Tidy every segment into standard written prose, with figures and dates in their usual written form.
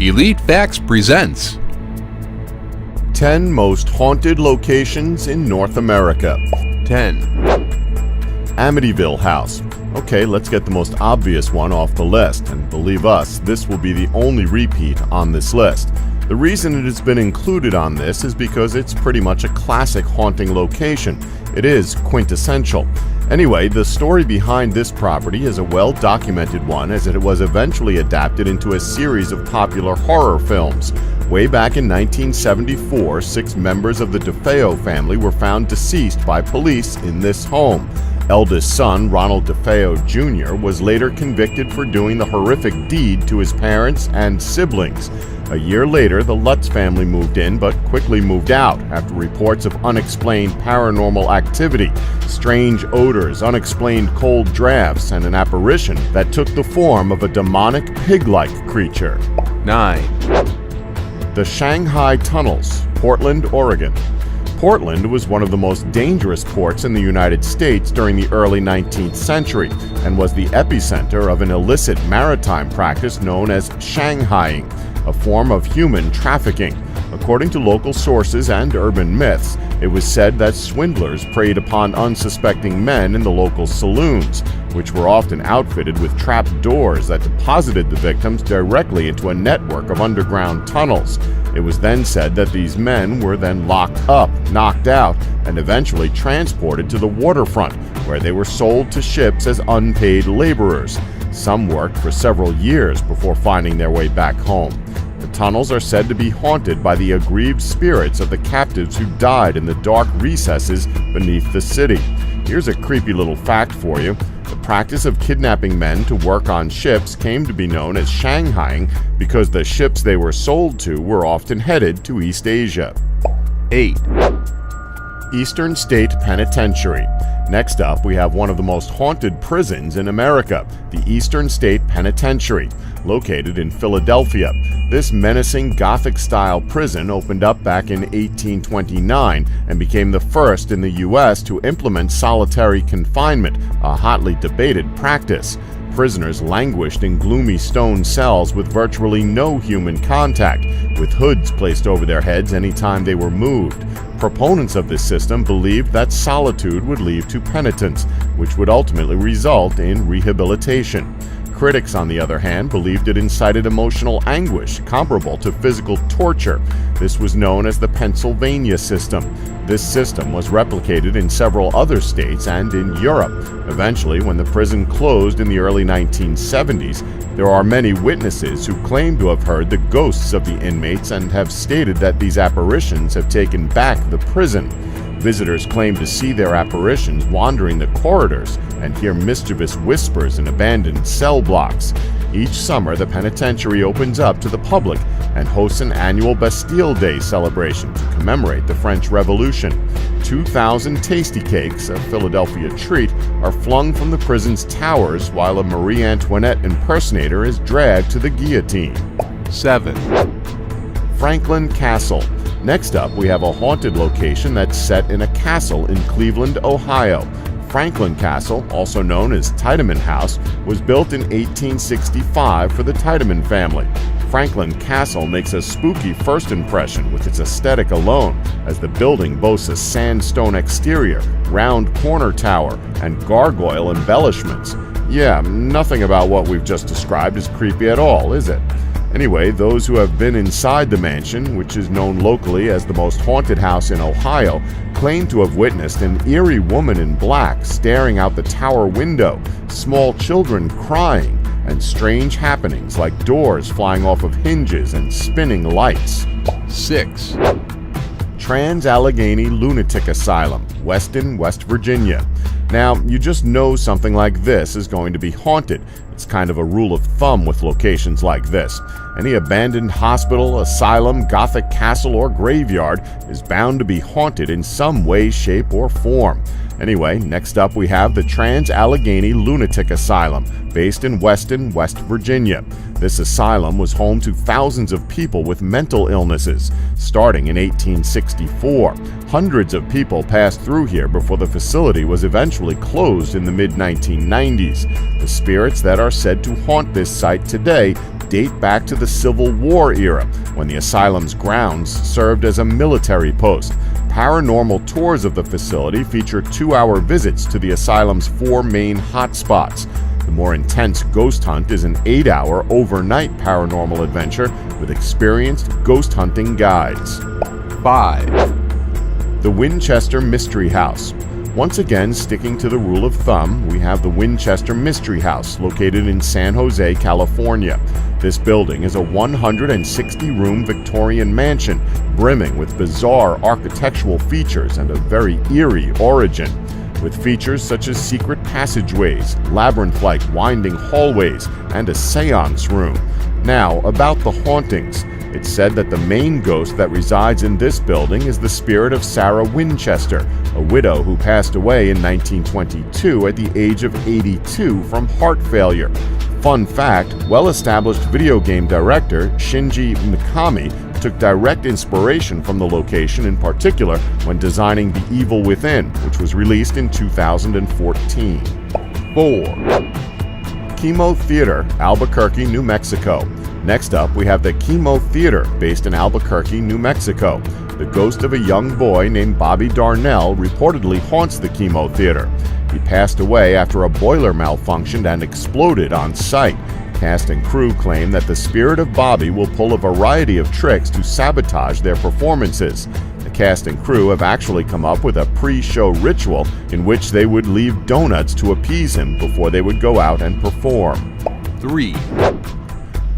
Elite Facts presents 10 Most Haunted Locations in North America. 10. Amityville House. Okay, let's get the most obvious one off the list, and believe us, this will be the only repeat on this list. The reason it has been included on this is because it's pretty much a classic haunting location. It is quintessential. Anyway, the story behind this property is a well-documented one, as it was eventually adapted into a series of popular horror films. Way back in 1974, 6 members of the DeFeo family were found deceased by police in this home. Eldest son, Ronald DeFeo Jr., was later convicted for doing the horrific deed to his parents and siblings. A year later, the Lutz family moved in, but quickly moved out after reports of unexplained paranormal activity, strange odors, unexplained cold drafts, and an apparition that took the form of a demonic pig-like creature. 9. The Shanghai Tunnels, Portland, Oregon. Portland was one of the most dangerous ports in the United States during the early 19th century and was the epicenter of an illicit maritime practice known as Shanghaiing, a form of human trafficking. According to local sources and urban myths, it was said that swindlers preyed upon unsuspecting men in the local saloons, which were often outfitted with trap doors that deposited the victims directly into a network of underground tunnels. It was then said that these men were then locked up, knocked out, and eventually transported to the waterfront, where they were sold to ships as unpaid laborers. Some worked for several years before finding their way back home. The tunnels are said to be haunted by the aggrieved spirits of the captives who died in the dark recesses beneath the city. Here's a creepy little fact for you. The practice of kidnapping men to work on ships came to be known as Shanghaiing because the ships they were sold to were often headed to East Asia. 8. Eastern State Penitentiary. Next up, we have one of the most haunted prisons in America, the Eastern State Penitentiary, located in Philadelphia. This menacing Gothic-style prison opened up back in 1829 and became the first in the U.S. to implement solitary confinement, a hotly debated practice. Prisoners languished in gloomy stone cells with virtually no human contact, with hoods placed over their heads anytime they were moved. Proponents of this system believed that solitude would lead to penitence, which would ultimately result in rehabilitation. Critics, on the other hand, believed it incited emotional anguish comparable to physical torture. This was known as the Pennsylvania system. This system was replicated in several other states and in Europe. Eventually, when the prison closed in the early 1970s, there are many witnesses who claim to have heard the ghosts of the inmates and have stated that these apparitions have taken back the prison. Visitors claim to see their apparitions wandering the corridors and hear mischievous whispers in abandoned cell blocks. Each summer, the penitentiary opens up to the public and hosts an annual Bastille Day celebration to commemorate the French Revolution. 2,000 tasty cakes, a Philadelphia treat, are flung from the prison's towers while a Marie Antoinette impersonator is dragged to the guillotine. 7. Franklin Castle. Next up, we have a haunted location that's set in a castle in Cleveland, Ohio. Franklin Castle, also known as Tiedemann House, was built in 1865 for the Tiedemann family. Franklin Castle makes a spooky first impression with its aesthetic alone, as the building boasts a sandstone exterior, round corner tower, and gargoyle embellishments. Yeah, nothing about what we've just described is creepy at all, is it? Anyway, those who have been inside the mansion, which is known locally as the most haunted house in Ohio, claim to have witnessed an eerie woman in black staring out the tower window, small children crying, and strange happenings like doors flying off of hinges and spinning lights. 6. Trans-Allegheny Lunatic Asylum, Weston, West Virginia. Now, you just know something like this is going to be haunted. It's kind of a rule of thumb with locations like this. Any abandoned hospital, asylum, Gothic castle, or graveyard is bound to be haunted in some way, shape, or form. Anyway, next up we have the Trans-Allegheny Lunatic Asylum, based in Weston, West Virginia. This asylum was home to thousands of people with mental illnesses. Starting in 1864, hundreds of people passed through here before the facility was eventually closed in the mid-1990s. The spirits that are said to haunt this site today date back to the Civil War era, when the asylum's grounds served as a military post. Paranormal tours of the facility feature 2-hour visits to the asylum's 4 main hotspots. The more intense ghost hunt is an 8-hour overnight paranormal adventure with experienced ghost hunting guides. 5. The Winchester Mystery House. Once again, sticking to the rule of thumb, we have the Winchester Mystery House, located in San Jose, California. This building is a 160-room Victorian mansion, brimming with bizarre architectural features and a very eerie origin, with features such as secret passageways, labyrinth-like winding hallways, and a seance room. Now, about the hauntings. It's said that the main ghost that resides in this building is the spirit of Sarah Winchester, a widow who passed away in 1922 at the age of 82 from heart failure. Fun fact, well-established video game director Shinji Mikami took direct inspiration from the location in particular when designing The Evil Within, which was released in 2014. 4. Chemo Theater, Albuquerque, New Mexico. Next up, we have the Chemo Theater, based in Albuquerque, New Mexico. The ghost of a young boy named Bobby Darnell reportedly haunts the Chemo Theater. He passed away after a boiler malfunctioned and exploded on site. Cast and crew claim that the spirit of Bobby will pull a variety of tricks to sabotage their performances. The cast and crew have actually come up with a pre-show ritual in which they would leave donuts to appease him before they would go out and perform. 3.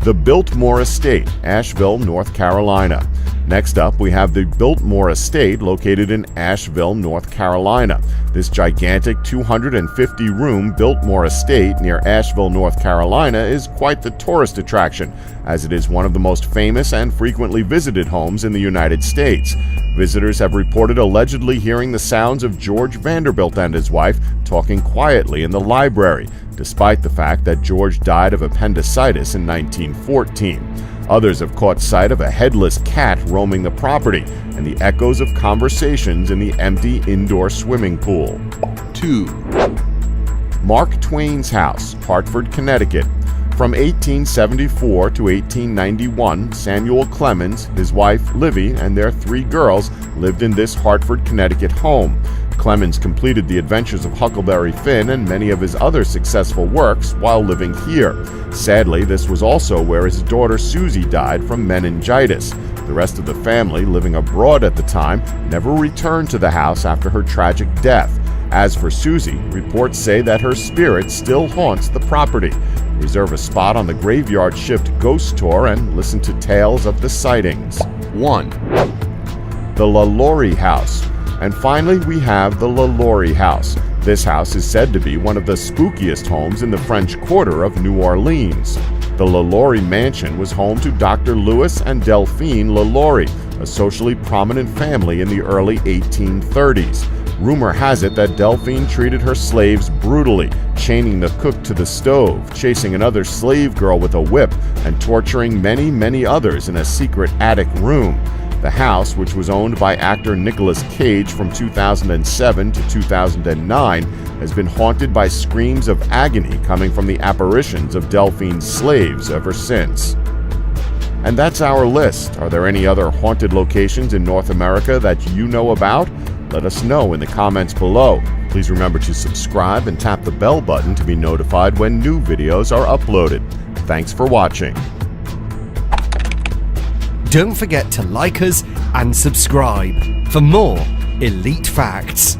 The Biltmore Estate, Asheville, North Carolina. Next up, we have the Biltmore Estate, located in Asheville, North Carolina. This gigantic 250-room Biltmore Estate near Asheville, North Carolina is quite the tourist attraction, as it is one of the most famous and frequently visited homes in the United States. Visitors have reported allegedly hearing the sounds of George Vanderbilt and his wife talking quietly in the library, despite the fact that George died of appendicitis in 1914. Others have caught sight of a headless cat roaming the property and the echoes of conversations in the empty indoor swimming pool. 2. Mark Twain's house, Hartford, Connecticut. From 1874 to 1891, Samuel Clemens, his wife Livy, and their 3 girls lived in this Hartford, Connecticut home. Clemens completed the adventures of Huckleberry Finn and many of his other successful works while living here. Sadly, this was also where his daughter Susie died from meningitis. The rest of the family, living abroad at the time, never returned to the house after her tragic death. As for Susie, reports say that her spirit still haunts the property. Reserve a spot on the Graveyard Shift Ghost Tour and listen to tales of the sightings. 1. The LaLaurie House. And finally, we have the LaLaurie House. This house is said to be one of the spookiest homes in the French Quarter of New Orleans. The LaLaurie Mansion was home to Dr. Louis and Delphine LaLaurie, a socially prominent family in the early 1830s. Rumor has it that Delphine treated her slaves brutally, chaining the cook to the stove, chasing another slave girl with a whip, and torturing many, many others in a secret attic room. The house, which was owned by actor Nicolas Cage from 2007 to 2009, has been haunted by screams of agony coming from the apparitions of Delphine's slaves ever since. And that's our list. Are there any other haunted locations in North America that you know about? Let us know in the comments below. Please remember to subscribe and tap the bell button to be notified when new videos are uploaded. Thanks for watching. Don't forget to like us and subscribe for more Elite Facts.